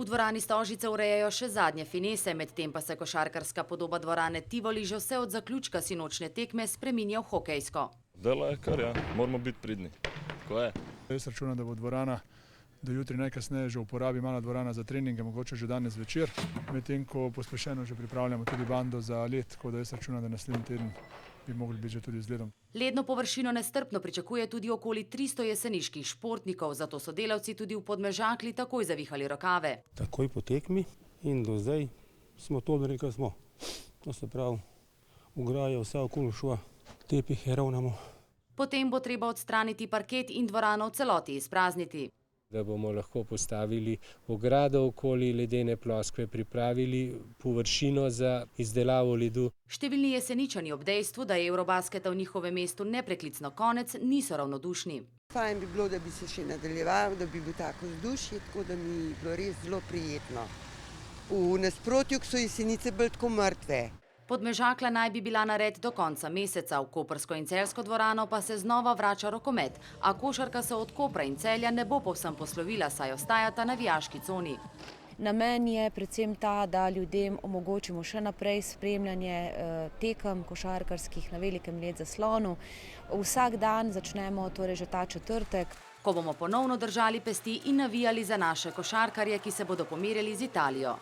V dvorani Stožice urejajo še zadnje finese, medtem pa se košarkarska podoba dvorane Tivoli že vse od zaključka sinočne tekme spreminja v hokejsko. Dela je kar, ja. Moramo biti pridni. Tako je. Jaz računam, da bo dvorana do jutri najkasneje že v uporabi, mala dvorana za treninge, mogoče že danes zvečer, medtem ko pospešeno že pripravljamo tudi bando za led, tako da jaz računam, da naslednji teden bi mogli biti že tudi z ledom. Ledno površino nestrpno pričakuje tudi okoli 300 jeseniških športnikov, zato so delavci tudi v Podmežakli takoj zavihali rokave. Takoj po tekmi in do zdaj smo to naredili, kar smo. To se pravi, ograje vse okoli šva, tepihe ravnamo. Potem bo treba odstraniti parket in dvorano v celoti izprazniti. Da bomo lahko postavili ogrado okoli ledene ploskve, pripravili površino za izdelavo ledu. Številni jeseničani ob dejstvu, da je Eurobasketa v njihovem mestu nepreklicno konec, niso ravnodušni. Fajn bi bilo, da bi se še nadaljeval, da bi bil tako vzdušje, tako da mi je bilo res zelo prijetno. V nasprotju, ko so Jesenice bolj tako mrtve. Podmežakla naj bi bila nared do konca meseca, v koprsko in celjsko dvorano pa se znova vrača rokomet, a košarka se od Kopra in Celja ne bo povsem poslovila, saj ostajata navijaški coni. Namen je predvsem ta, da ljudem omogočimo še naprej spremljanje tekem košarkarskih na velikem led zaslonu. Vsak dan začnemo torej že ta četrtek. Ko bomo ponovno držali pesti in navijali za naše košarkarje, ki se bodo pomerili z Italijo.